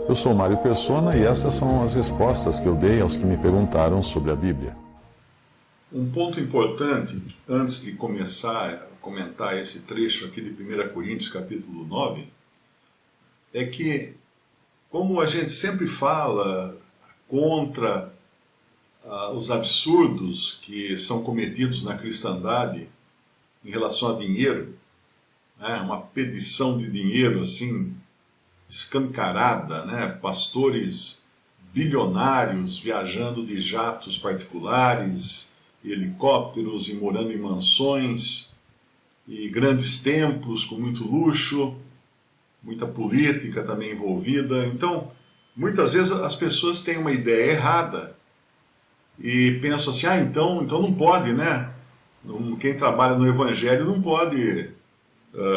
Eu sou Mário Persona e essas são as respostas que eu dei aos que me perguntaram sobre a Bíblia. Um ponto importante, antes de começar a comentar esse trecho aqui de 1 Coríntios, capítulo 9, é que, como a gente sempre fala contra os absurdos que são cometidos na cristandade em relação a dinheiro, né, uma pedição de dinheiro assim escancarada, né, pastores bilionários viajando de jatos particulares, helicópteros e morando em mansões, e grandes templos com muito luxo, muita política também envolvida. Então, muitas vezes as pessoas têm uma ideia errada e pensam assim, então não pode, né? Quem trabalha no Evangelho não pode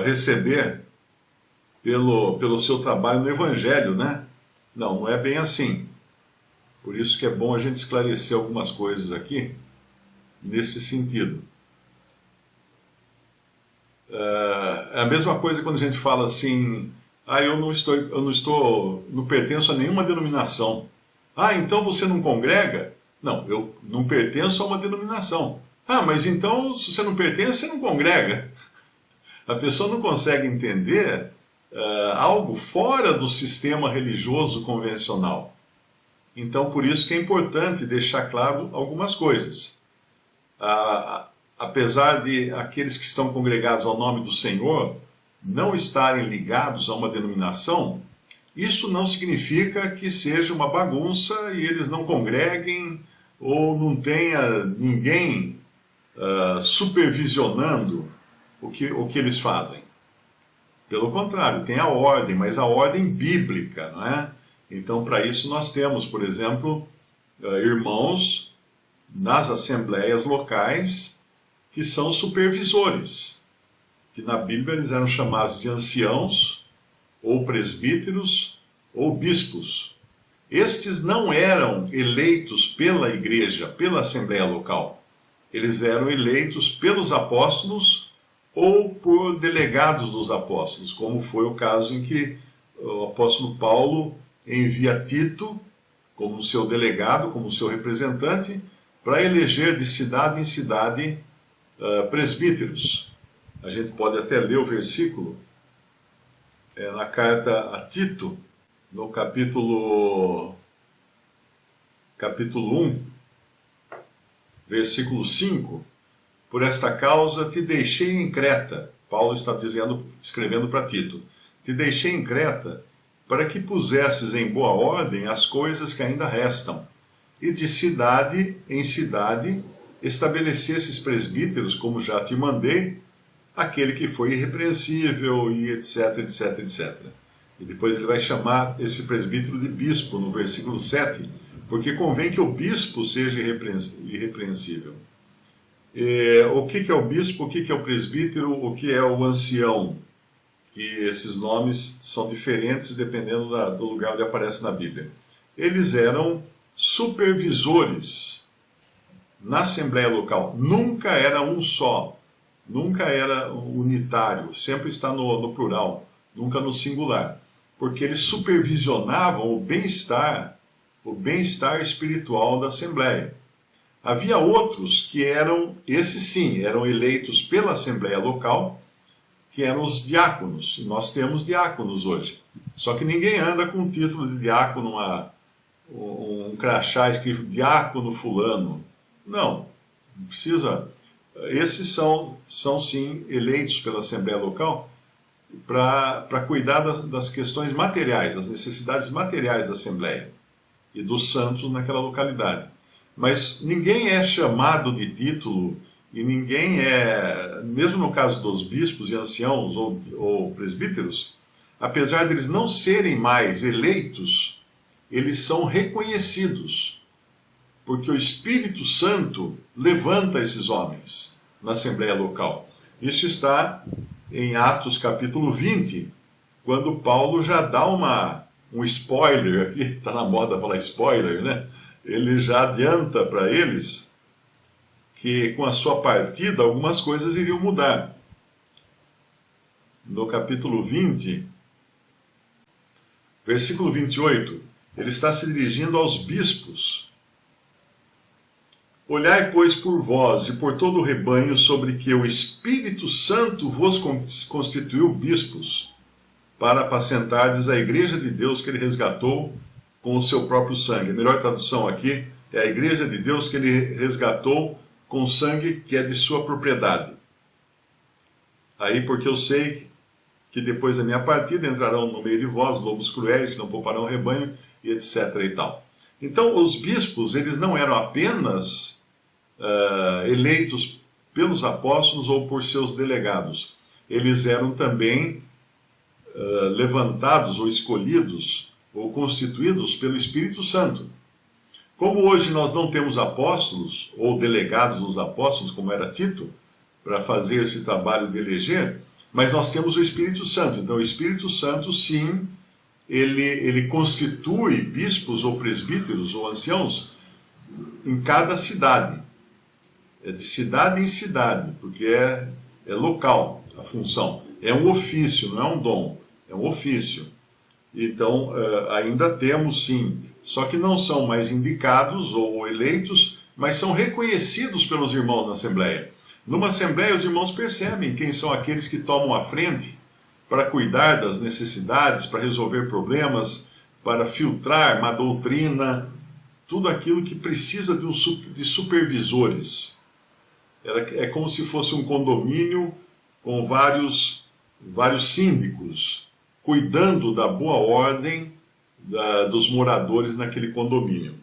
receber pelo seu trabalho no Evangelho, né? Não é bem assim. Por isso que é bom a gente esclarecer algumas coisas aqui nesse sentido. É a mesma coisa quando a gente fala assim, eu não pertenço a nenhuma denominação. Então você não congrega? Não, eu não pertenço a uma denominação. Mas então, se você não pertence, você não congrega. A pessoa não consegue entender algo fora do sistema religioso convencional. Então, por isso que é importante deixar claro algumas coisas. Apesar de aqueles que estão congregados ao nome do Senhor não estarem ligados a uma denominação, isso não significa que seja uma bagunça e eles não congreguem ou não tenha ninguém supervisionando o que eles fazem. Pelo contrário, tem a ordem, mas a ordem bíblica, não é? Então, para isso nós temos, por exemplo, irmãos nas assembleias locais que são supervisores, que na Bíblia eles eram chamados de anciãos, ou presbíteros, ou bispos. Estes não eram eleitos pela igreja, pela assembleia local. Eles eram eleitos pelos apóstolos ou por delegados dos apóstolos, como foi o caso em que o apóstolo Paulo envia Tito como seu delegado, como seu representante, para eleger de cidade em cidade presbíteros. A gente pode até ler o versículo na carta a Tito, no capítulo 1, versículo 5. Por esta causa te deixei em Creta. Paulo está escrevendo para Tito. Te deixei em Creta para que pusesses em boa ordem as coisas que ainda restam, e de cidade em cidade estabelecesses presbíteros, como já te mandei, aquele que foi irrepreensível, e etc, etc, etc. E depois ele vai chamar esse presbítero de bispo, no versículo 7, porque convém que o bispo seja irrepreensível. O que é o bispo, o que é o presbítero, o que é o ancião? Que esses nomes são diferentes dependendo do lugar onde aparece na Bíblia. Eles eram supervisores na assembleia local. Nunca era um só, nunca era unitário, sempre está no plural, nunca no singular, porque eles supervisionavam o bem-estar espiritual da assembleia. Havia outros que esses sim, eram eleitos pela assembleia local, que eram os diáconos, e nós temos diáconos hoje. Só que ninguém anda com o título de diácono, um crachá escrito diácono fulano. Não precisa. Esses são sim eleitos pela Assembleia Local para cuidar das questões materiais, das necessidades materiais da Assembleia e dos santos naquela localidade. Mas ninguém é chamado de título e ninguém mesmo no caso dos bispos e anciãos ou presbíteros, apesar de eles não serem mais eleitos, eles são reconhecidos, porque o Espírito Santo levanta esses homens na Assembleia Local. Isso está em Atos capítulo 20, quando Paulo já dá um spoiler, aqui está na moda falar spoiler, né? Ele já adianta para eles que com a sua partida algumas coisas iriam mudar. No capítulo 20, Versículo 28, ele está se dirigindo aos bispos. Olhai, pois, por vós e por todo o rebanho sobre que o Espírito Santo vos constituiu bispos, para apacentardes a igreja de Deus que ele resgatou com o seu próprio sangue. A melhor tradução aqui é a igreja de Deus que ele resgatou com sangue que é de sua propriedade. Aí, porque eu sei que depois da minha partida entrarão no meio de vós lobos cruéis, que não pouparão o rebanho, e etc. e tal. Então, os bispos, eles não eram apenas eleitos pelos apóstolos ou por seus delegados. Eles eram também levantados ou escolhidos ou constituídos pelo Espírito Santo. Como hoje nós não temos apóstolos ou delegados dos apóstolos, como era Tito, para fazer esse trabalho de eleger, mas nós temos o Espírito Santo. Então o Espírito Santo, sim, ele constitui bispos ou presbíteros ou anciãos em cada cidade. É de cidade em cidade, porque é local a função. É um ofício, não é um dom, é um ofício. Então, ainda temos sim, só que não são mais indicados ou eleitos, mas são reconhecidos pelos irmãos na Assembleia. Numa Assembleia, os irmãos percebem quem são aqueles que tomam a frente para cuidar das necessidades, para resolver problemas, para filtrar má doutrina, tudo aquilo que precisa de supervisores. É como se fosse um condomínio com vários síndicos, cuidando da boa ordem dos moradores naquele condomínio.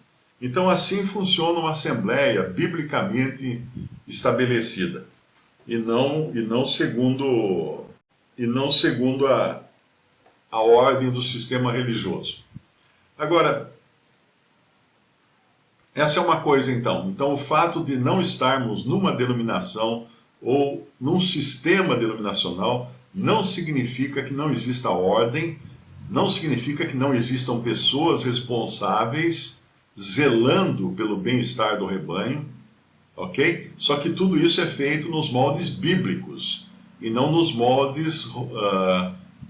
Então, assim funciona uma assembleia biblicamente estabelecida, e não segundo a ordem do sistema religioso. Agora, essa é uma coisa então. Então, o fato de não estarmos numa denominação ou num sistema denominacional não significa que não exista ordem, não significa que não existam pessoas responsáveis zelando pelo bem-estar do rebanho, ok? Só que tudo isso é feito nos moldes bíblicos e não nos moldes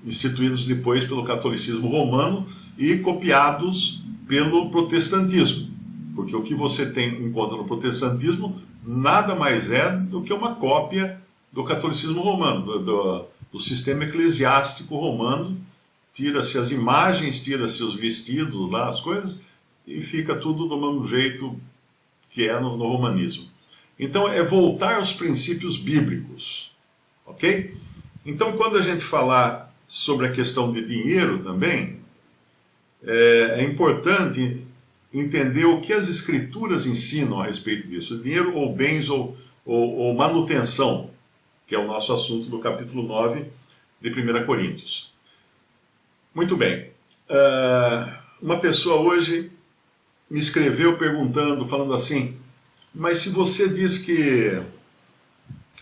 instituídos depois pelo catolicismo romano e copiados pelo protestantismo. Porque o que você encontra no protestantismo nada mais é do que uma cópia do catolicismo romano, do sistema eclesiástico romano. Tira-se as imagens, tira-se os vestidos lá, as coisas, e fica tudo do mesmo jeito que é no romanismo. Então é voltar aos princípios bíblicos, ok? Então quando a gente falar sobre a questão de dinheiro também, é importante entender o que as escrituras ensinam a respeito disso. Dinheiro ou bens ou manutenção, que é o nosso assunto do capítulo 9 de 1 Coríntios. Muito bem. Uma pessoa hoje me escreveu falando assim, mas se você diz que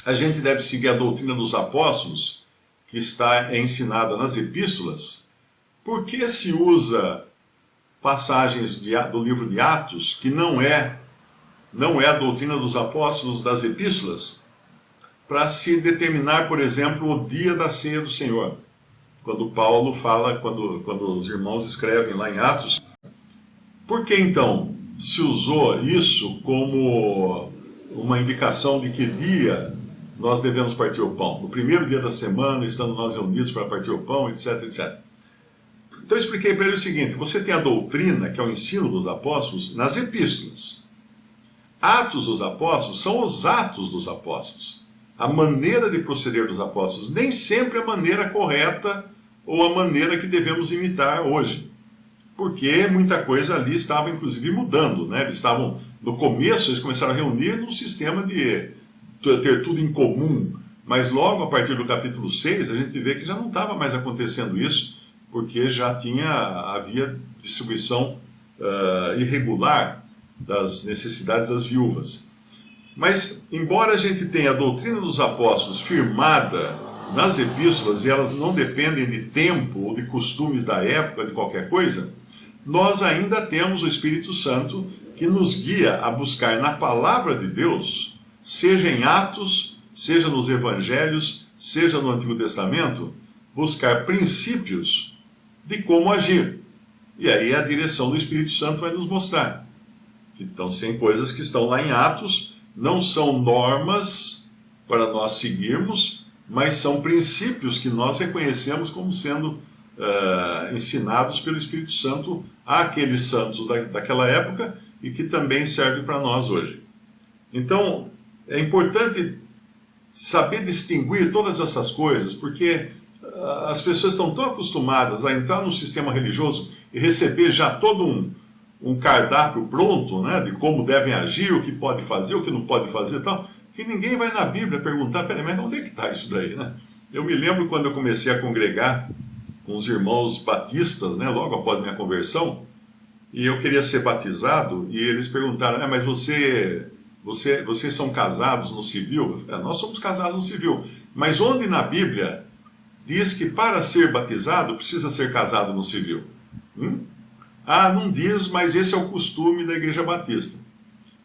a gente deve seguir a doutrina dos apóstolos, que é ensinada nas epístolas, por que se usa passagens do livro de Atos, que não é a doutrina dos apóstolos das epístolas, para se determinar, por exemplo, o dia da ceia do Senhor? Quando Paulo fala, quando os irmãos escrevem lá em Atos, por que então se usou isso como uma indicação de que dia nós devemos partir o pão? No primeiro dia da semana, estando nós reunidos para partir o pão, etc, etc. Então eu expliquei para ele o seguinte: você tem a doutrina, que é o ensino dos apóstolos, nas epístolas. Atos dos apóstolos são os atos dos apóstolos. A maneira de proceder dos apóstolos, nem sempre a maneira correta ou a maneira que devemos imitar hoje. Porque muita coisa ali estava, inclusive, mudando, né? No começo, eles começaram a reunir num sistema de ter tudo em comum. Mas logo, a partir do capítulo 6, a gente vê que já não estava mais acontecendo isso, porque já havia distribuição irregular das necessidades das viúvas. Mas, embora a gente tenha a doutrina dos apóstolos firmada nas epístolas, e elas não dependem de tempo ou de costumes da época, de qualquer coisa, nós ainda temos o Espírito Santo que nos guia a buscar na palavra de Deus, seja em Atos, seja nos Evangelhos, seja no Antigo Testamento, buscar princípios de como agir. E aí a direção do Espírito Santo vai nos mostrar. Então, tem coisas que estão lá em Atos, não são normas para nós seguirmos, mas são princípios que nós reconhecemos como sendo ensinados pelo Espírito Santo àqueles santos daquela época e que também serve para nós hoje. Então, é importante saber distinguir todas essas coisas, porque as pessoas estão tão acostumadas a entrar no sistema religioso e receber já todo um cardápio pronto, né, de como devem agir, o que pode fazer, o que não pode fazer e tal, que ninguém vai na Bíblia perguntar, peraí, mas onde é que está isso daí, né? Eu me lembro quando eu comecei a congregar com os irmãos batistas, né, logo após minha conversão, e eu queria ser batizado, e eles perguntaram, mas vocês são casados no civil? Eu falei, nós somos casados no civil, mas onde na Bíblia diz que para ser batizado precisa ser casado no civil? Não diz, mas esse é o costume da Igreja Batista.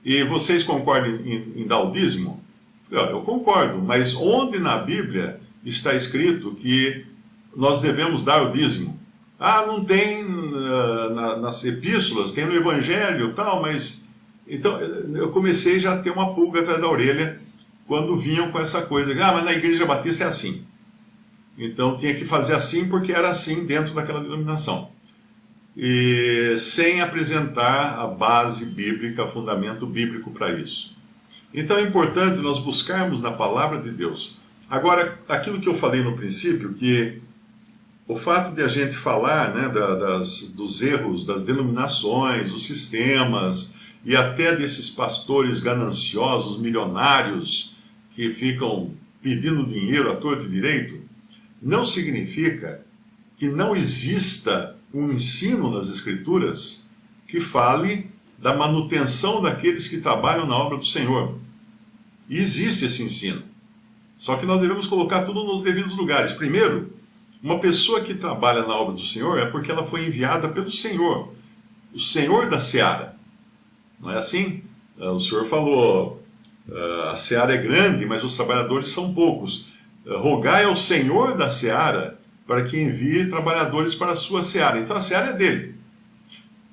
E vocês concordam em dar o dízimo? Eu concordo, mas onde na Bíblia está escrito que nós devemos dar o dízimo? Não tem nas epístolas, tem no Evangelho e tal, mas... Então, eu comecei já a ter uma pulga atrás da orelha quando vinham com essa coisa. Mas na Igreja Batista é assim. Então, tinha que fazer assim porque era assim dentro daquela denominação. E sem apresentar a base bíblica, fundamento bíblico para isso. Então, é importante nós buscarmos na palavra de Deus. Agora, aquilo que eu falei no princípio, que o fato de a gente falar, né, dos erros das denominações, dos sistemas, e até desses pastores gananciosos, milionários, que ficam pedindo dinheiro à torto e direito, não significa que não exista um ensino nas Escrituras que fale da manutenção daqueles que trabalham na obra do Senhor. E existe esse ensino. Só que nós devemos colocar tudo nos devidos lugares. Primeiro, uma pessoa que trabalha na obra do Senhor é porque ela foi enviada pelo Senhor, o Senhor da seara. Não é assim? O Senhor falou, a seara é grande, mas os trabalhadores são poucos. Rogai ao Senhor da seara para que envie trabalhadores para a sua seara. Então a seara é dele.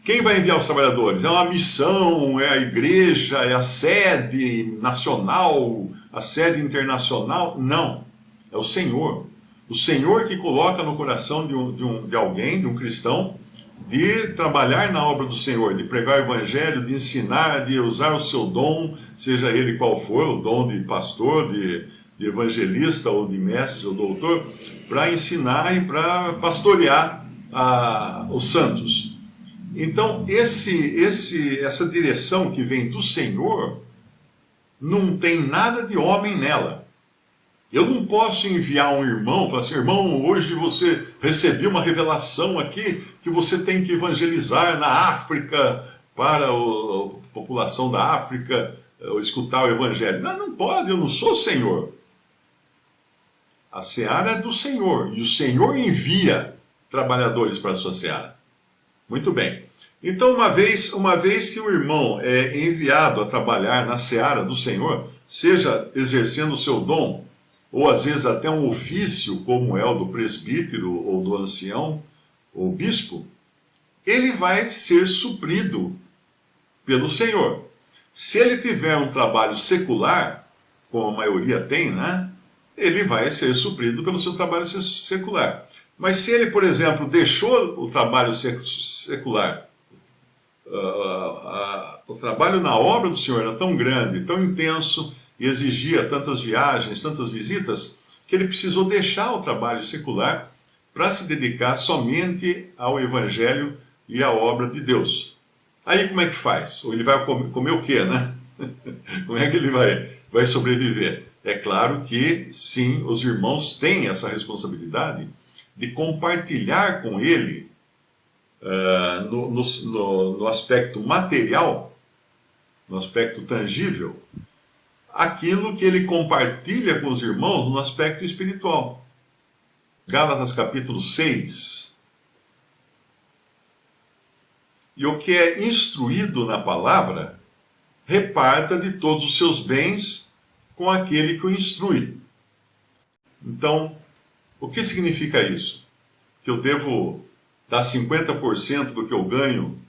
Quem vai enviar os trabalhadores? É uma missão, é a igreja, é a sede nacional, a sede internacional? Não, é o Senhor. O Senhor que coloca no coração de alguém, de um cristão, de trabalhar na obra do Senhor, de pregar o Evangelho, de ensinar, de usar o seu dom, seja ele qual for, o dom de pastor, de evangelista, ou de mestre, ou doutor, para ensinar e para pastorear os santos. Então, essa direção que vem do Senhor, não tem nada de homem nela. Eu não posso enviar um irmão e falar assim, irmão, hoje você recebeu uma revelação aqui que você tem que evangelizar na África para a população da África, ou escutar o Evangelho. Não pode, eu não sou o Senhor. A seara é do Senhor, e o Senhor envia trabalhadores para a sua seara. Muito bem. Então, uma vez que o irmão é enviado a trabalhar na seara do Senhor, seja exercendo o seu dom, ou às vezes até um ofício, como é o do presbítero, ou do ancião, ou bispo, ele vai ser suprido pelo Senhor. Se ele tiver um trabalho secular, como a maioria tem, né, ele vai ser suprido pelo seu trabalho secular. Mas se ele, por exemplo, deixou o trabalho secular, o trabalho na obra do Senhor era tão grande, tão intenso, e exigia tantas viagens, tantas visitas, que ele precisou deixar o trabalho secular para se dedicar somente ao Evangelho e à obra de Deus. Aí como é que faz? Ou ele vai comer o quê, né? Como é que ele vai sobreviver? É claro que, sim, os irmãos têm essa responsabilidade de compartilhar com ele, no aspecto material, no aspecto tangível, aquilo que ele compartilha com os irmãos no aspecto espiritual. Gálatas capítulo 6. E o que é instruído na palavra, reparta de todos os seus bens com aquele que o instrui. Então, o que significa isso? Que eu devo dar 50% do que eu ganho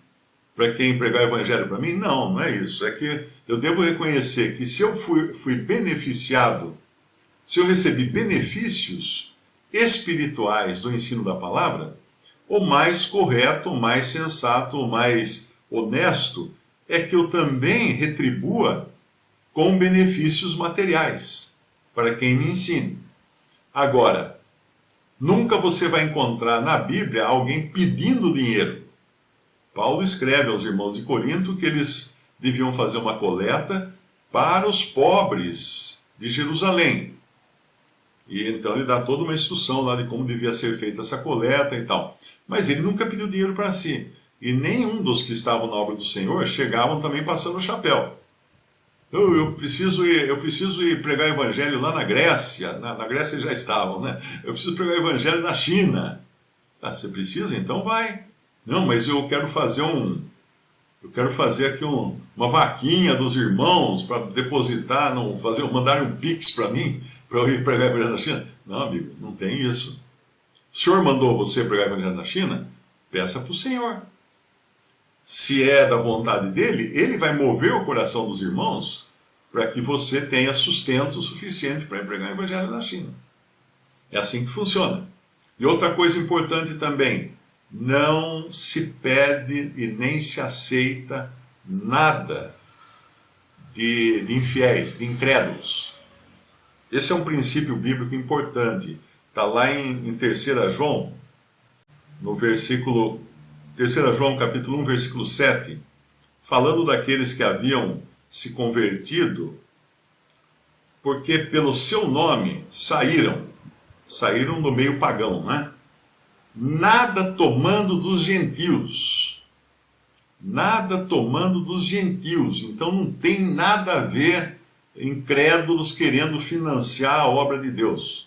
para quem pregar o evangelho para mim? Não, não é isso. É que eu devo reconhecer que se eu fui beneficiado, se eu recebi benefícios espirituais do ensino da palavra, o mais correto, o mais sensato, o mais honesto é que eu também retribua com benefícios materiais para quem me ensine. Agora, nunca você vai encontrar na Bíblia alguém pedindo dinheiro. Paulo escreve aos irmãos de Corinto que eles deviam fazer uma coleta para os pobres de Jerusalém. E então ele dá toda uma instrução lá de como devia ser feita essa coleta e tal. Mas ele nunca pediu dinheiro para si. E nenhum dos que estavam na obra do Senhor chegavam também passando o chapéu. Eu preciso ir pregar o evangelho lá na Grécia. Na Grécia eles já estavam, né? Eu preciso pregar o evangelho na China. Ah, você precisa? Então vai. Não, mas eu quero fazer aqui uma vaquinha dos irmãos para depositar, mandar um pix para mim, para eu ir pregar o evangelho na China. Não, amigo, não tem isso. O Senhor mandou você pregar o evangelho na China? Peça para o Senhor. Se é da vontade dele, ele vai mover o coração dos irmãos para que você tenha sustento suficiente para ir pregar o evangelho na China. É assim que funciona. E outra coisa importante também, não se pede e nem se aceita nada de infiéis, de incrédulos. Esse é um princípio bíblico importante. Está lá em 3 João, no versículo 3 João capítulo 1, versículo 7, falando daqueles que haviam se convertido, porque pelo seu nome saíram do meio pagão, né? Nada tomando dos gentios. Nada tomando dos gentios. Então não tem nada a ver incrédulos querendo financiar a obra de Deus.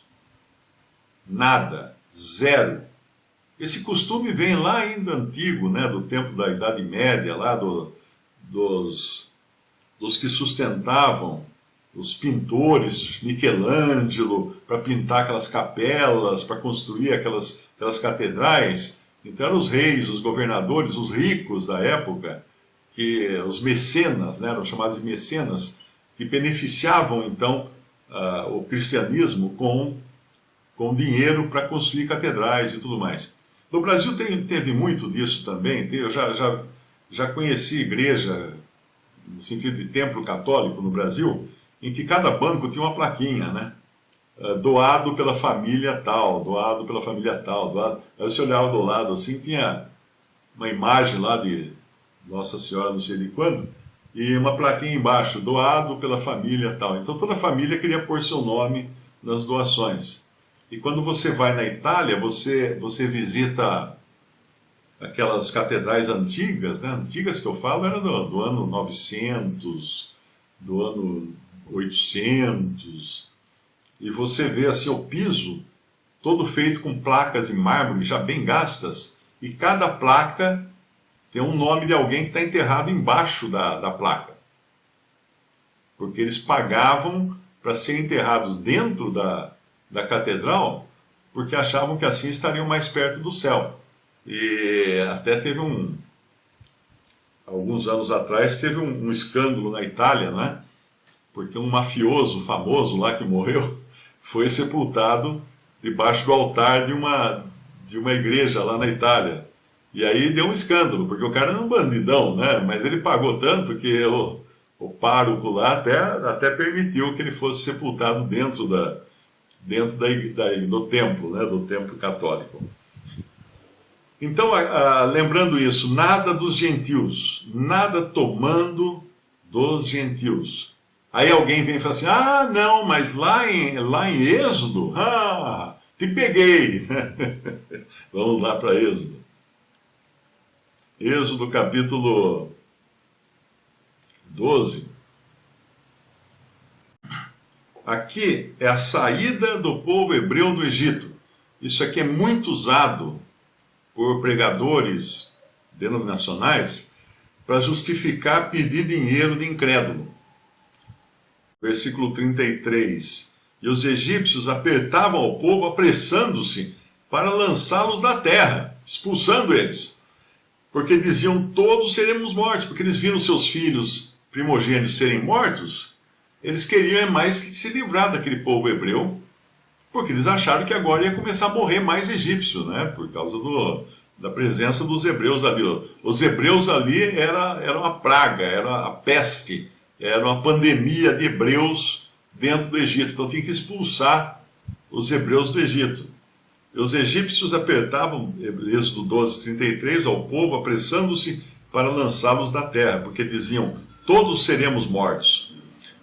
Nada. Zero. Esse costume vem lá ainda antigo, né, do tempo da Idade Média, lá dos que sustentavam os pintores, Michelangelo, para pintar aquelas capelas, para construir aquelas catedrais. Então eram os reis, os governadores, os ricos da época, os mecenas, né, eram chamados de mecenas, que beneficiavam então o cristianismo com dinheiro para construir catedrais e tudo mais. No Brasil teve muito disso também. Eu já conheci igreja, no sentido de templo católico no Brasil, em que cada banco tinha uma plaquinha, né? Doado pela família tal, doado pela família tal. Doado. Aí você olhava do lado assim, tinha uma imagem lá de Nossa Senhora não sei de quando, e uma plaquinha embaixo, doado pela família tal. Então toda a família queria pôr seu nome nas doações. E quando você vai na Itália, você visita aquelas catedrais antigas, né? Antigas que eu falo eram do ano 900, do ano 800, e você vê assim o piso todo feito com placas de mármore já bem gastas, e cada placa tem um nome de alguém que está enterrado embaixo da placa. Porque eles pagavam para ser enterrados dentro da catedral, porque achavam que assim estariam mais perto do céu. E até teve alguns anos atrás, teve um escândalo na Itália, né? Porque um mafioso famoso lá que morreu foi sepultado debaixo do altar de uma igreja lá na Itália. E aí deu um escândalo, porque o cara era um bandidão, né? Mas ele pagou tanto que o pároco lá até permitiu que ele fosse sepultado dentro do templo, né? Do templo católico. Então, lembrando isso, nada dos gentios, nada tomando dos gentios. Aí alguém vem e fala assim, não, mas lá em Êxodo, te peguei. Vamos lá para Êxodo. Êxodo capítulo 12. Aqui é a saída do povo hebreu do Egito. Isso aqui é muito usado por pregadores denominacionais para justificar pedir dinheiro de incrédulo. Versículo 33. E os egípcios apertavam ao povo, apressando-se para lançá-los da terra. expulsando eles. Porque diziam, todos seremos mortos, porque eles viram seus filhos primogênitos serem mortos, eles queriam mais se livrar daquele povo hebreu, porque eles acharam que agora ia começar a morrer mais egípcio, né? Por causa da presença dos hebreus ali. Os hebreus ali era uma praga, era a peste, era uma pandemia de hebreus dentro do Egito. Então tinha que expulsar os hebreus do Egito. Os egípcios apertavam, Êxodo 12:33, ao povo, apressando-se para lançá-los da terra, porque diziam, todos seremos mortos.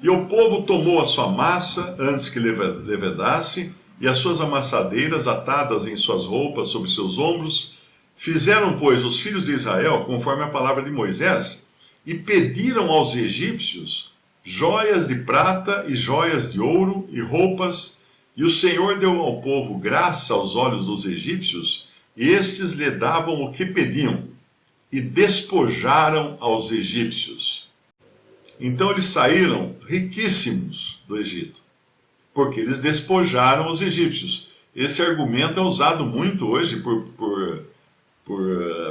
E o povo tomou a sua massa antes que levedasse, e as suas amassadeiras atadas em suas roupas sobre seus ombros. Fizeram, pois, os filhos de Israel, conforme a palavra de Moisés, e pediram aos egípcios joias de prata e joias de ouro e roupas. E o Senhor deu ao povo graça aos olhos dos egípcios, e estes lhe davam o que pediam, e despojaram aos egípcios. Então eles saíram riquíssimos do Egito, porque eles despojaram os egípcios. Esse argumento é usado muito hoje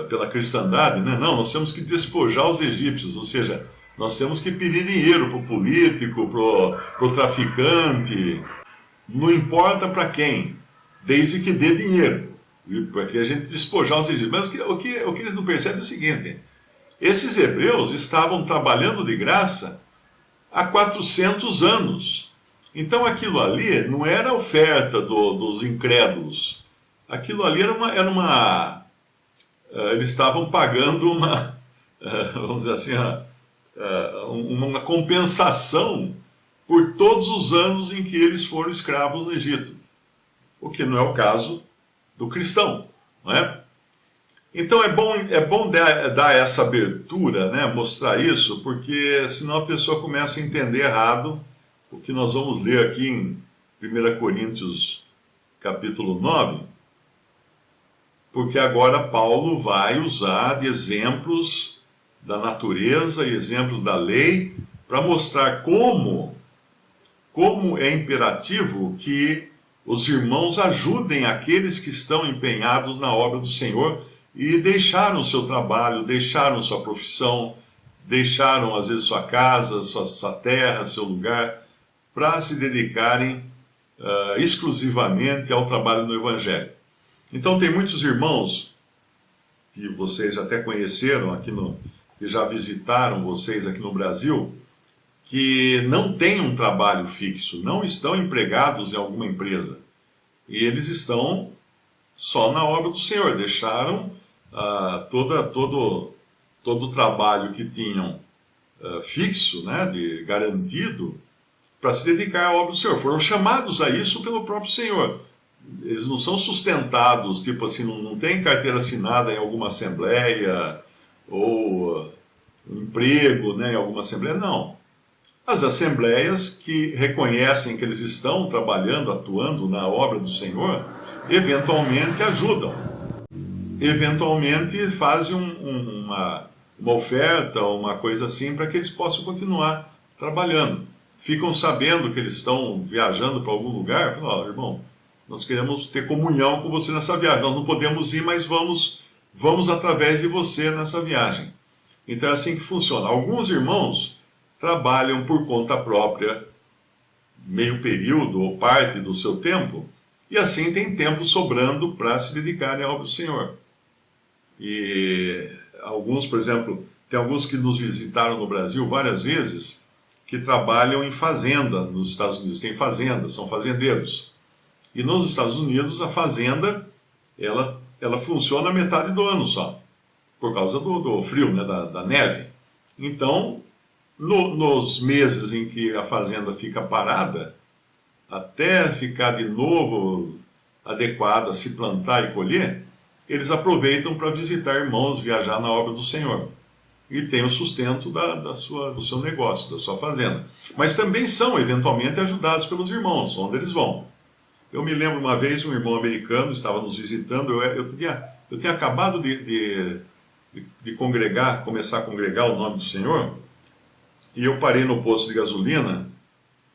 pela cristandade, né? Não, nós temos que despojar os egípcios, ou seja, nós temos que pedir dinheiro para o político, para o traficante, não importa para quem, desde que dê dinheiro, para que a gente despojar os egípcios. Mas o que eles não percebem é o seguinte: esses hebreus estavam trabalhando de graça há 400 anos. Então aquilo ali não era oferta dos incrédulos. Aquilo ali era uma eles estavam pagando vamos dizer assim, uma compensação por todos os anos em que eles foram escravos no Egito. O que não é o caso do cristão, não é? Então é bom dar essa abertura, né, mostrar isso, porque senão a pessoa começa a entender errado o que nós vamos ler aqui em 1 Coríntios capítulo 9, porque agora Paulo vai usar de exemplos da natureza e exemplos da lei para mostrar como é imperativo que os irmãos ajudem aqueles que estão empenhados na obra do Senhor e deixaram seu trabalho, deixaram sua profissão, deixaram às vezes sua casa, sua terra, seu lugar, para se dedicarem exclusivamente ao trabalho no Evangelho. Então tem muitos irmãos que vocês até conheceram que já visitaram vocês aqui no Brasil, que não têm um trabalho fixo, não estão empregados em alguma empresa. E eles estão só na obra do Senhor, deixaram todo o trabalho que tinham fixo, né, garantido, para se dedicar à obra do Senhor. Foram chamados a isso pelo próprio Senhor. Eles não são sustentados, tipo assim, não tem carteira assinada em alguma assembleia, ou emprego, né, em alguma assembleia, não. As assembleias que reconhecem que eles estão trabalhando, atuando na obra do Senhor, eventualmente ajudam. Eventualmente fazem uma oferta, uma coisa assim, para que eles possam continuar trabalhando. Ficam sabendo que eles estão viajando para algum lugar, falam, irmão, nós queremos ter comunhão com você nessa viagem. Nós não podemos ir, mas vamos através de você nessa viagem. Então é assim que funciona. Alguns irmãos trabalham por conta própria, meio período ou parte do seu tempo, e assim tem tempo sobrando para se dedicarem à obra do Senhor. E alguns, por exemplo, tem alguns que nos visitaram no Brasil várias vezes, que trabalham em fazenda nos Estados Unidos. Tem fazenda, são fazendeiros. E nos Estados Unidos a fazenda, ela funciona a metade do ano só, por causa do frio, né, da neve. Então, nos meses em que a fazenda fica parada, até ficar de novo adequada a se plantar e colher, eles aproveitam para visitar irmãos, viajar na obra do Senhor. E tem o sustento do seu negócio, da sua fazenda. Mas também são, eventualmente, ajudados pelos irmãos, onde eles vão. Eu me lembro uma vez, um irmão americano estava nos visitando, eu tinha acabado de congregar, começar a congregar o nome do Senhor, e eu parei no posto de gasolina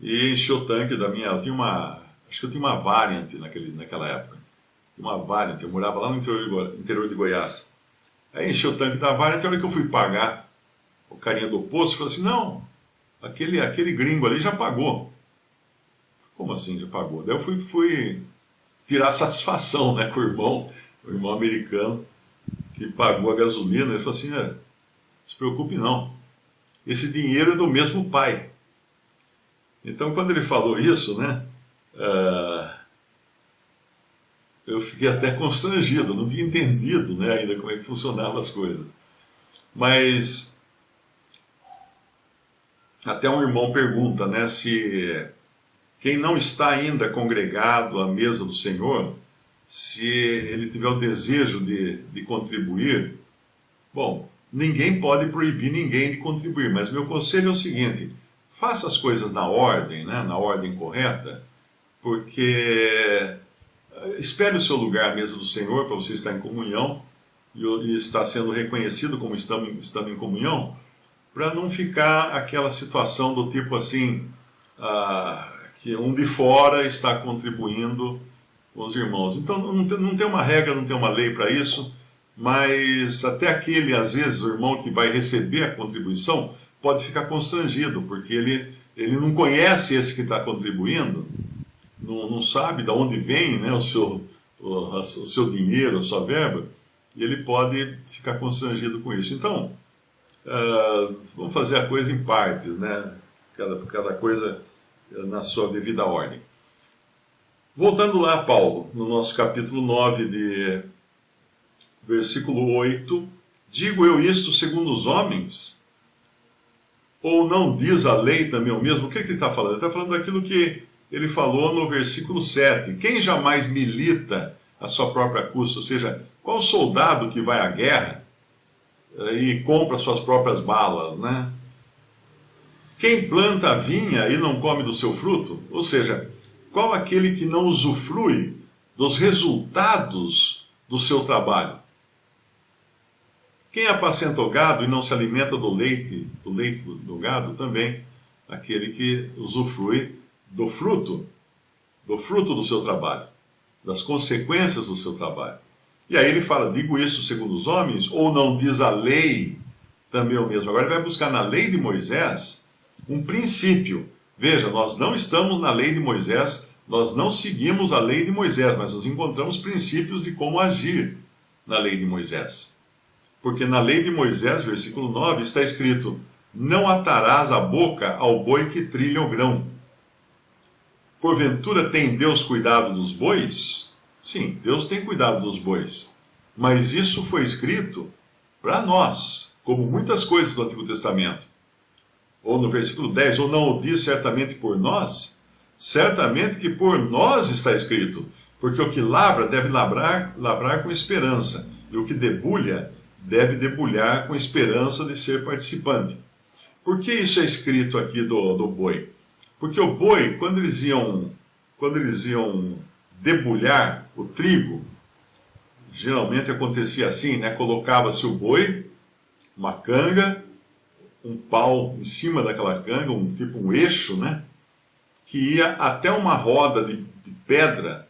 e enchi o tanque da minha... acho que eu tinha uma Variant naquela época. uma Variant, eu morava lá no interior de Goiás. Aí encheu o tanque da Variant, a hora que eu fui pagar, o carinha do posto falou assim, não, aquele gringo ali já pagou. Como assim já pagou? Daí eu fui tirar satisfação, né, com o irmão americano, que pagou a gasolina. Ele falou assim, não se preocupe não, esse dinheiro é do mesmo pai. Então quando ele falou isso, né, eu fiquei até constrangido, não tinha entendido, né, ainda como é que funcionavam as coisas. Mas até um irmão pergunta, né, se quem não está ainda congregado à mesa do Senhor, se ele tiver o desejo de contribuir, bom, ninguém pode proibir ninguém de contribuir, mas meu conselho é o seguinte, faça as coisas na ordem, né, na ordem correta, porque espere o seu lugar à mesa do Senhor para você estar em comunhão e estar sendo reconhecido como estando em comunhão, para não ficar aquela situação do tipo assim, que um de fora está contribuindo com os irmãos. Então não tem uma regra, não tem uma lei para isso, mas até aquele, às vezes, o irmão que vai receber a contribuição pode ficar constrangido, porque ele não conhece esse que está contribuindo, não sabe de onde vem, né, o seu dinheiro, a sua verba, e ele pode ficar constrangido com isso. Então, vamos fazer a coisa em partes, né? Cada coisa na sua devida ordem. Voltando lá a Paulo, no nosso capítulo 9, de versículo 8, digo eu isto segundo os homens? Ou não diz a lei também o mesmo? O que ele está falando? Ele está falando daquilo que ele falou no versículo 7. Quem jamais milita a sua própria custa? Ou seja, qual soldado que vai à guerra e compra suas próprias balas, né? Quem planta a vinha e não come do seu fruto? Ou seja, qual aquele que não usufrui dos resultados do seu trabalho? Quem apacenta o gado e não se alimenta do leite do gado, também aquele que usufrui do fruto do seu trabalho, das consequências do seu trabalho. E aí ele fala, digo isso segundo os homens, ou não diz a lei também o mesmo? Agora ele vai buscar na lei de Moisés um princípio. Veja, nós não estamos na lei de Moisés, nós não seguimos a lei de Moisés, mas nós encontramos princípios de como agir na lei de Moisés. Porque na lei de Moisés, versículo 9, está escrito, não atarás a boca ao boi que trilha o grão. Porventura tem Deus cuidado dos bois? Sim, Deus tem cuidado dos bois. Mas isso foi escrito para nós, como muitas coisas do Antigo Testamento. Ou no versículo 10, ou não o diz certamente por nós? Certamente que por nós está escrito, porque o que lavra deve lavrar com esperança, e o que debulha deve debulhar com esperança de ser participante. Por que isso é escrito aqui do boi? Porque o boi, quando eles iam debulhar o trigo, geralmente acontecia assim, né? Colocava-se o boi, uma canga, um pau em cima daquela canga, um eixo, né? Que ia até uma roda de pedra,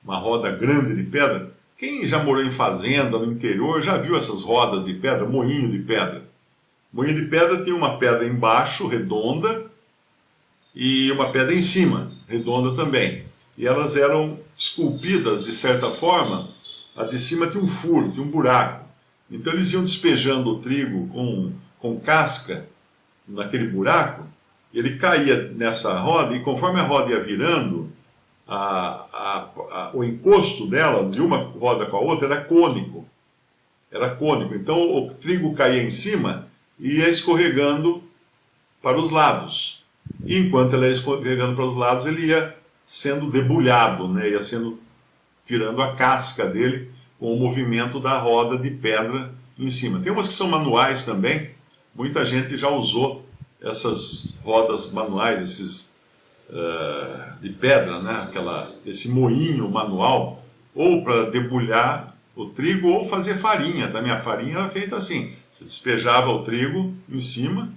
uma roda grande de pedra. Quem já morou em fazenda, no interior, já viu essas rodas de pedra, moinho de pedra. Moinho de pedra tinha uma pedra embaixo, redonda, e uma pedra em cima, redonda também. E elas eram esculpidas, de certa forma, a de cima tinha um furo, tinha um buraco. Então eles iam despejando o trigo com casca naquele buraco, e ele caía nessa roda, e conforme a roda ia virando, o encosto dela, de uma roda com a outra, era cônico. Era cônico. Então o trigo caía em cima e ia escorregando para os lados. E enquanto ele ia escorregando para os lados, ele ia sendo debulhado, né? Ia tirando a casca dele com o movimento da roda de pedra em cima. Tem umas que são manuais também. Muita gente já usou essas rodas manuais, de pedra, né? Esse moinho manual, ou para debulhar o trigo, ou fazer farinha. Também a farinha era feita assim. Você despejava o trigo em cima,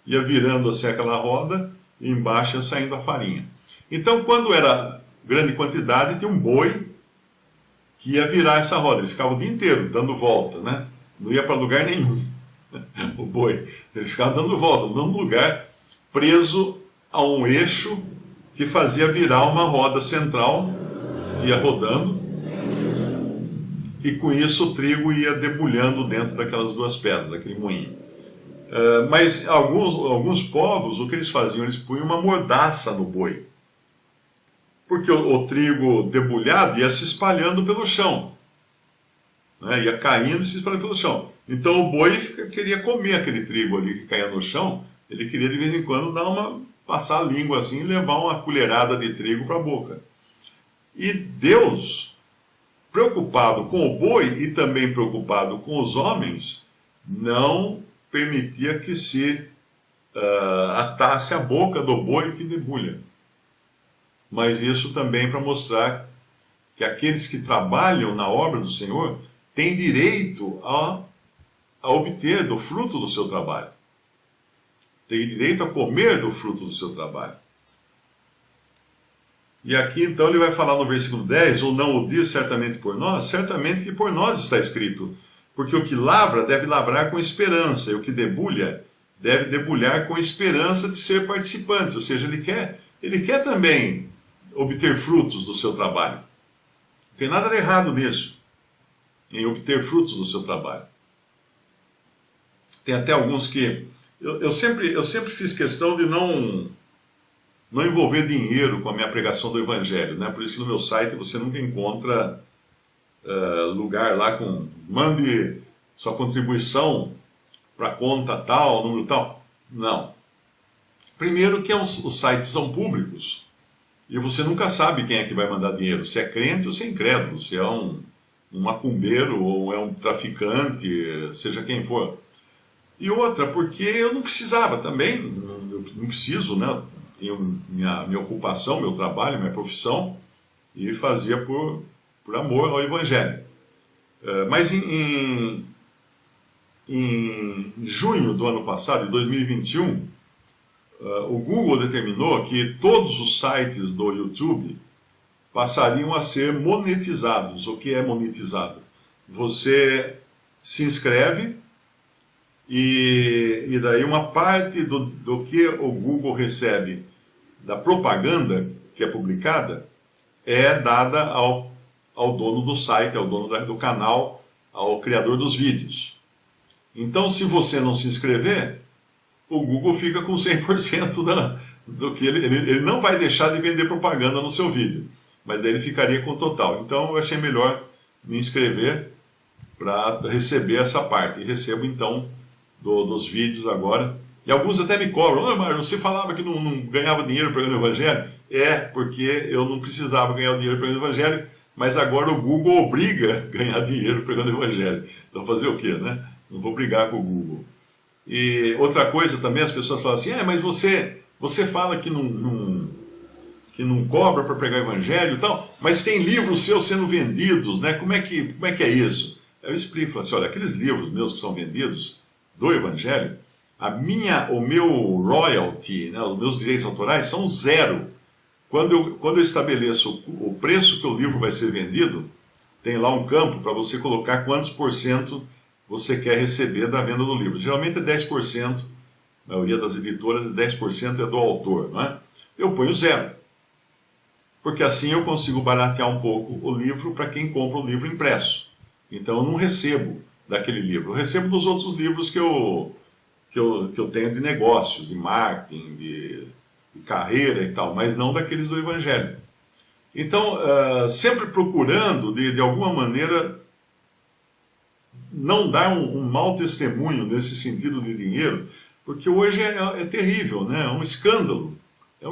ia virando assim aquela roda, e embaixo ia saindo a farinha. Então, quando era grande quantidade, tinha um boi que ia virar essa roda. Ele ficava o dia inteiro dando volta, né? Não ia para lugar nenhum, o boi. Ele ficava dando volta, num lugar preso a um eixo que fazia virar uma roda central, que ia rodando, e com isso o trigo ia debulhando dentro daquelas duas pedras, daquele moinho. Mas alguns povos, o que eles faziam? Eles punham uma mordaça no boi. Porque o trigo debulhado ia se espalhando pelo chão. Né? Ia caindo e se espalhando pelo chão. Então o boi queria comer aquele trigo ali que caía no chão. Ele queria de vez em quando passar a língua assim e levar uma colherada de trigo para a boca. E Deus, preocupado com o boi e também preocupado com os homens, não permitia que se atasse a boca do boi que debulha. Mas isso também para mostrar que aqueles que trabalham na obra do Senhor têm direito a obter do fruto do seu trabalho. Têm direito a comer do fruto do seu trabalho. E aqui então ele vai falar no versículo 10, ou não o diz certamente por nós, certamente que por nós está escrito, porque o que lavra deve lavrar com esperança, e o que debulha deve debulhar com esperança de ser participante, ou seja, ele quer também obter frutos do seu trabalho. Não tem nada de errado nisso, em obter frutos do seu trabalho. Tem até alguns que... Eu sempre fiz questão de não envolver dinheiro com a minha pregação do Evangelho, né? Por isso que no meu site você nunca encontra lugar lá com mande sua contribuição para conta tal, número tal. Não. Primeiro que os sites são públicos e você nunca sabe quem é que vai mandar dinheiro, se é crente ou se é incrédulo, se é um macumbeiro ou é um traficante, seja quem for. E outra, porque eu não precisava também, eu não preciso, né? Tenho minha ocupação, meu trabalho, minha profissão, e fazia por amor ao Evangelho. Mas em junho do ano passado, de 2021, o Google determinou que todos os sites do YouTube passariam a ser monetizados. O que é monetizado? Você se inscreve e daí uma parte do que o Google recebe da propaganda que é publicada é dada ao dono do site, ao dono do canal, ao criador dos vídeos. Então, se você não se inscrever, o Google fica com 100% do que ele não vai deixar de vender propaganda no seu vídeo, mas daí ele ficaria com o total. Então, eu achei melhor me inscrever para receber essa parte. E recebo, então, dos vídeos agora. E alguns até me cobram. Mário, você falava que não ganhava dinheiro pregando o Evangelho? Porque eu não precisava ganhar dinheiro pregando o Evangelho, mas agora o Google obriga a ganhar dinheiro pregando o Evangelho. Então fazer o quê, né? Não vou brigar com o Google. E outra coisa também, as pessoas falam assim, mas você fala que não cobra para pregar o Evangelho e tal, mas tem livros seus sendo vendidos, né? Como é que é isso? Eu explico, falo assim, olha, aqueles livros meus que são vendidos do Evangelho, o meu royalty, né, os meus direitos autorais são zero. Quando eu estabeleço o preço que o livro vai ser vendido, tem lá um campo para você colocar quantos por cento você quer receber da venda do livro. Geralmente é 10%, a maioria das editoras, 10% é do autor, não é? Eu ponho zero, porque assim eu consigo baratear um pouco o livro para quem compra o livro impresso. Então eu não recebo daquele livro, eu recebo dos outros livros que eu tenho de negócios, de marketing, de carreira e tal, mas não daqueles do Evangelho. Então, sempre procurando, de alguma maneira, não dar um mau testemunho nesse sentido de dinheiro, porque hoje é terrível, né? É um escândalo, é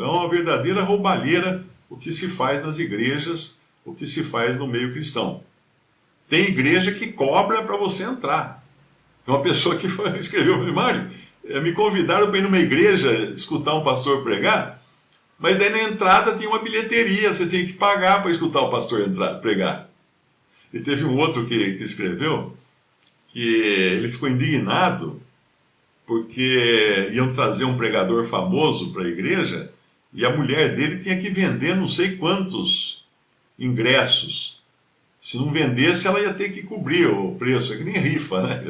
uma verdadeira roubalheira o que se faz nas igrejas, o que se faz no meio cristão. Tem igreja que cobra para você entrar. Uma pessoa que escreveu, Mário, me convidaram para ir numa igreja escutar um pastor pregar, mas daí na entrada tinha uma bilheteria, você tinha que pagar para escutar o pastor pregar. E teve um outro que escreveu que ele ficou indignado porque iam trazer um pregador famoso para a igreja e a mulher dele tinha que vender não sei quantos ingressos Se não vendesse, ela ia ter que cobrir o preço, é que nem rifa, né?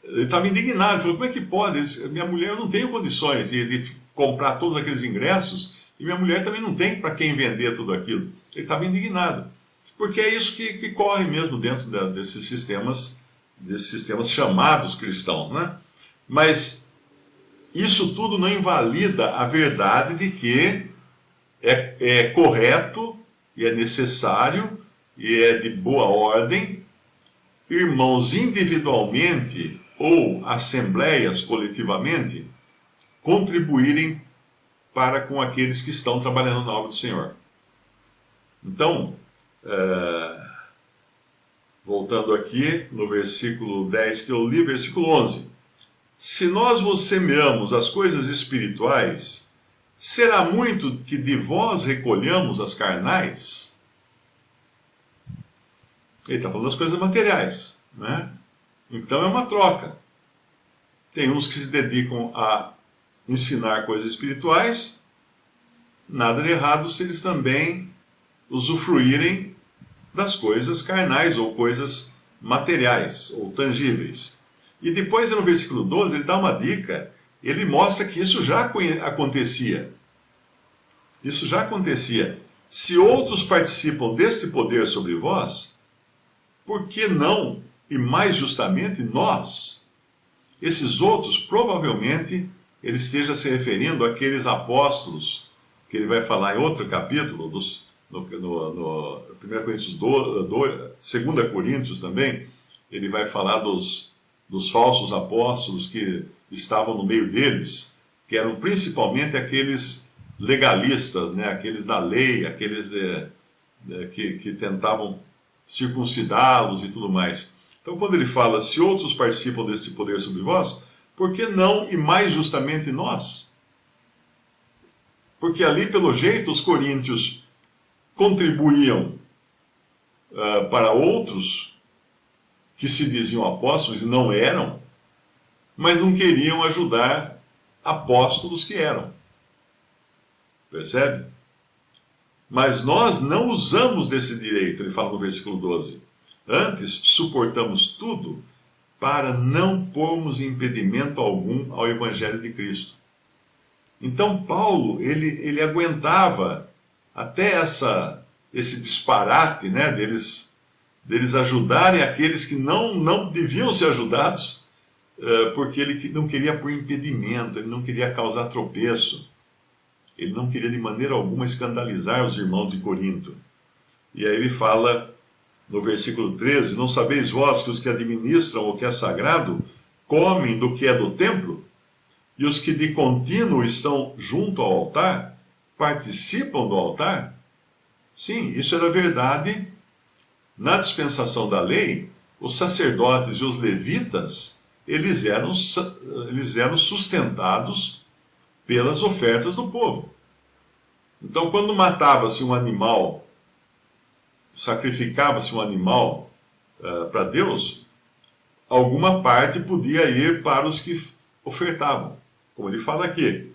Ele estava indignado, ele falou, como é que pode? Minha mulher, eu não tenho condições de comprar todos aqueles ingressos, e minha mulher também não tem para quem vender tudo aquilo. Ele estava indignado. Porque é isso que corre mesmo dentro desses sistemas chamados cristãos, né? Mas isso tudo não invalida a verdade de que é correto e é necessário e é de boa ordem irmãos individualmente ou assembleias coletivamente contribuírem para com aqueles que estão trabalhando na obra do Senhor. Então, voltando aqui no versículo 10 que eu li, versículo 11. Se nós vos semeamos as coisas espirituais, será muito que de vós recolhamos as carnais? Ele está falando das coisas materiais, né? Então é uma troca. Tem uns que se dedicam a ensinar coisas espirituais, nada de errado se eles também usufruírem das coisas carnais ou coisas materiais ou tangíveis. E depois no versículo 12 ele dá uma dica, ele mostra que isso já acontecia. Isso já acontecia. Se outros participam deste poder sobre vós, por que não, e mais justamente, nós? Esses outros, provavelmente, ele esteja se referindo àqueles apóstolos, que ele vai falar em outro capítulo, no 1 Coríntios 2 Coríntios também, ele vai falar dos falsos apóstolos que estavam no meio deles, que eram principalmente aqueles legalistas, né? Aqueles da lei, aqueles que tentavam circuncidá-los e tudo mais. Então, quando ele fala, se outros participam deste poder sobre vós, por que não e mais justamente nós? Porque ali, pelo jeito, os coríntios contribuíam para outros que se diziam apóstolos e não eram, mas não queriam ajudar apóstolos que eram. Percebe? Mas nós não usamos desse direito, ele fala no versículo 12. Antes, suportamos tudo para não pormos impedimento algum ao Evangelho de Cristo. Então, Paulo, ele aguentava até esse disparate, né, deles ajudarem aqueles que não deviam ser ajudados, porque ele não queria pôr impedimento, ele não queria causar tropeço, ele não queria de maneira alguma escandalizar os irmãos de Corinto. E aí ele fala no versículo 13, não sabeis vós que os que administram o que é sagrado comem do que é do templo? E os que de contínuo estão junto ao altar participam do altar? Sim, isso era verdade. Na dispensação da lei, os sacerdotes e os levitas, eles eram sustentados pelas ofertas do povo. Então, quando matava-se um animal, sacrificava-se um animal para Deus, alguma parte podia ir para os que ofertavam. Como ele fala aqui,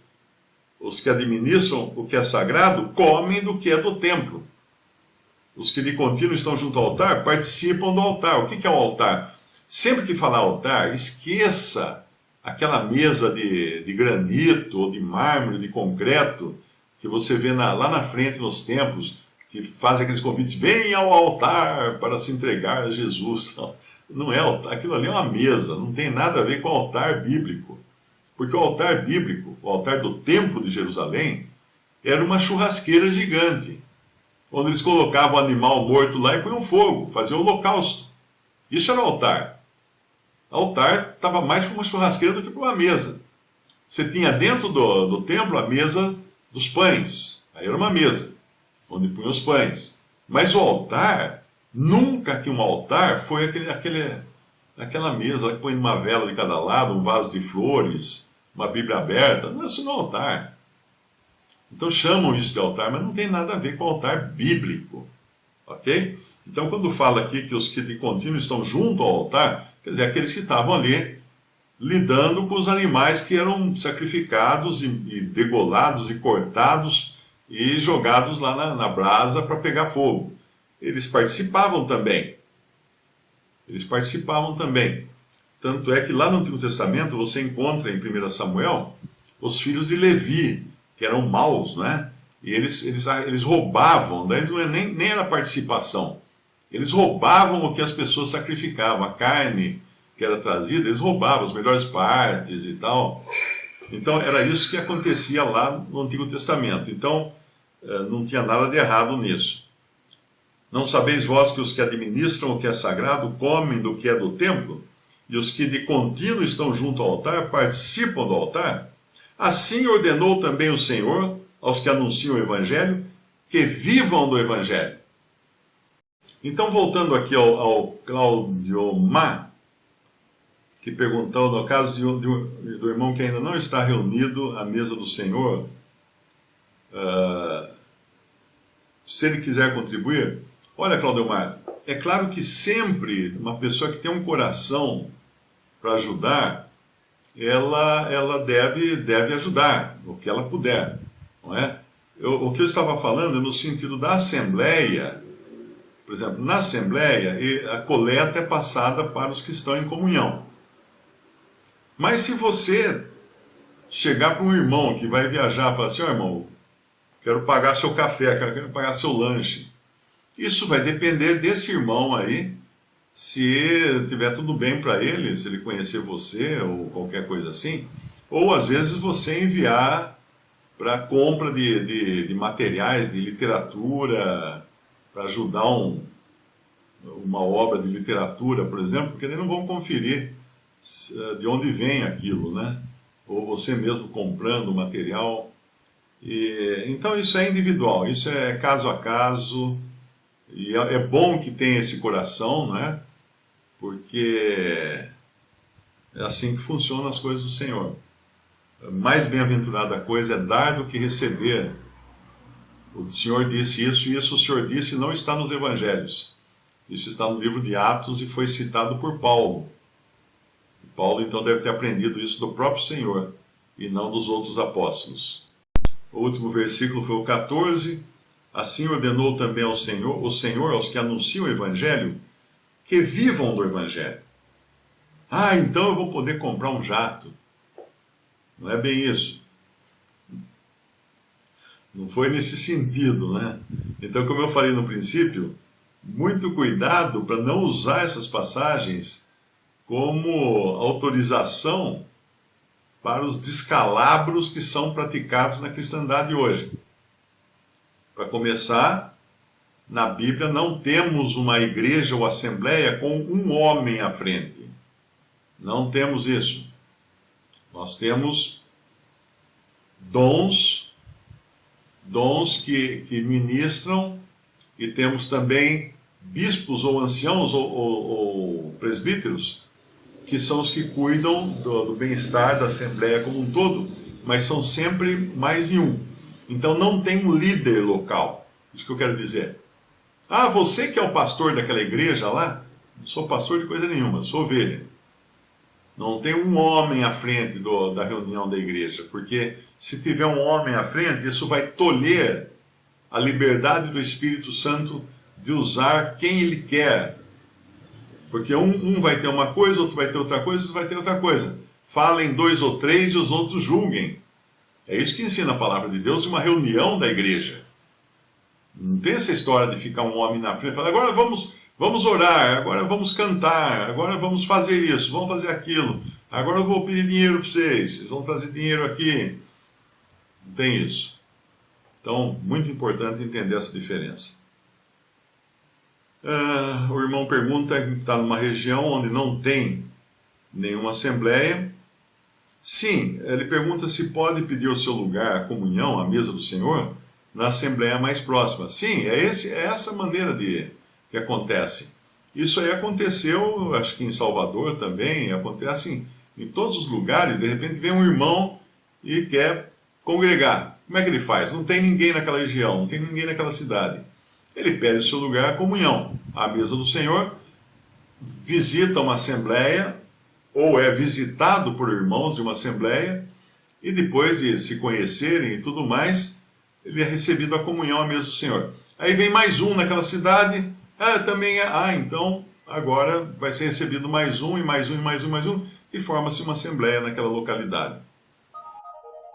os que administram o que é sagrado comem do que é do templo. Os que de contínuo estão junto ao altar participam do altar. O que é o altar? Sempre que falar altar, esqueça aquela mesa de granito ou de mármore, de concreto, que você vê lá na frente nos templos, que fazem aqueles convites, venha ao altar para se entregar a Jesus. Não é altar, aquilo ali é uma mesa, não tem nada a ver com o altar bíblico. Porque o altar bíblico, o altar do templo de Jerusalém, era uma churrasqueira gigante, onde eles colocavam o animal morto lá e punham fogo, faziam holocausto. Isso era o altar. O altar estava mais para uma churrasqueira do que para uma mesa. Você tinha dentro do templo a mesa dos pães. Aí era uma mesa, onde punham os pães. Mas o altar, nunca que um altar foi aquela mesa que põe uma vela de cada lado, um vaso de flores, uma Bíblia aberta. Não, isso não é altar. Então chamam isso de altar, mas não tem nada a ver com o altar bíblico. Ok? Então quando fala aqui que os que de contínuo estão junto ao altar, quer dizer, aqueles que estavam ali lidando com os animais que eram sacrificados e degolados e cortados e jogados lá na brasa para pegar fogo. eles participavam também. Eles participavam também. Tanto é que lá no Antigo Testamento você encontra em 1 Samuel os filhos de Levi, que eram maus, né? E eles roubavam, daí não é nem era participação. Eles roubavam o que as pessoas sacrificavam, a carne que era trazida, eles roubavam as melhores partes e tal. Então era isso que acontecia lá no Antigo Testamento. Então não tinha nada de errado nisso. Não sabeis vós que os que administram o que é sagrado comem do que é do templo? E os que de contínuo estão junto ao altar participam do altar? Assim ordenou também o Senhor aos que anunciam o Evangelho, que vivam do Evangelho. Então, voltando aqui ao Claudio Má, que perguntou, no caso do irmão que ainda não está reunido à mesa do Senhor, se ele quiser contribuir, olha, Claudio Má, é claro que sempre uma pessoa que tem um coração para ajudar, ela deve ajudar o que ela puder, não é? O que eu estava falando é no sentido da Assembleia. Por exemplo, na Assembleia, a coleta é passada para os que estão em comunhão. Mas se você chegar para um irmão que vai viajar e falar assim, irmão, quero pagar seu café, quero pagar seu lanche, isso vai depender desse irmão aí, se tiver tudo bem para ele, se ele conhecer você ou qualquer coisa assim, ou às vezes você enviar para compra de materiais, de literatura, para ajudar uma obra de literatura, por exemplo, porque eles não vão conferir de onde vem aquilo, né? Ou você mesmo comprando o material. Então isso é individual, isso é caso a caso, e é bom que tenha esse coração, né? Porque é assim que funcionam as coisas do Senhor. Mais bem-aventurada coisa é dar do que receber. O Senhor disse isso, e isso o Senhor disse não está nos evangelhos. Isso está no livro de Atos e foi citado por Paulo. Paulo então deve ter aprendido isso do próprio Senhor e não dos outros apóstolos. O último versículo foi o 14. Assim ordenou também o Senhor aos que anunciam o Evangelho, que vivam do Evangelho. Ah, então eu vou poder comprar um jato. Não é bem isso. Não foi nesse sentido, né? Então, como eu falei no princípio, muito cuidado para não usar essas passagens como autorização para os descalabros que são praticados na cristandade hoje. Para começar, na Bíblia não temos uma igreja ou assembleia com um homem à frente. Não temos isso. Nós temos dons que ministram, e temos também bispos ou anciãos ou presbíteros, que são os que cuidam do bem-estar da assembleia como um todo, mas são sempre mais de um. Então não tem um líder local. Isso que eu quero dizer. Ah, você que é o pastor daquela igreja lá? Não sou pastor de coisa nenhuma, sou ovelha. Não tem um homem à frente da reunião da igreja, porque se tiver um homem à frente, isso vai tolher a liberdade do Espírito Santo de usar quem ele quer. Porque um vai ter uma coisa, outro vai ter outra coisa, outro vai ter outra coisa. Falem 2 ou 3 e os outros julguem. É isso que ensina a palavra de Deus em uma reunião da igreja. Não tem essa história de ficar um homem na frente e falar, agora vamos orar, agora vamos cantar, agora vamos fazer isso, vamos fazer aquilo, agora eu vou pedir dinheiro para vocês vão trazer dinheiro aqui. Não tem isso. Então, muito importante entender essa diferença. O irmão pergunta, está numa região onde não tem nenhuma assembleia. Sim, ele pergunta se pode pedir o seu lugar, a comunhão, a mesa do Senhor, na assembleia mais próxima. Sim, é essa maneira que acontece. Isso aí aconteceu, acho que em Salvador também, acontece em todos os lugares. De repente vem um irmão e quer congregar. Como é que ele faz? Não tem ninguém naquela região, não tem ninguém naquela cidade. Ele pede o seu lugar, a comunhão, a mesa do Senhor, visita uma assembleia, ou é visitado por irmãos de uma assembleia, e depois de se conhecerem e tudo mais, ele é recebido a comunhão à mesa do Senhor. Aí vem mais um naquela cidade, também então agora vai ser recebido mais um, e mais um, e mais um, mais um, e forma-se uma assembleia naquela localidade.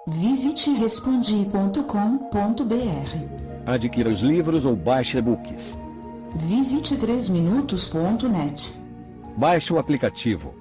Visite respondi.com.br. Adquira os livros ou baixe e-books. Visite 3minutos.net. Baixe o aplicativo.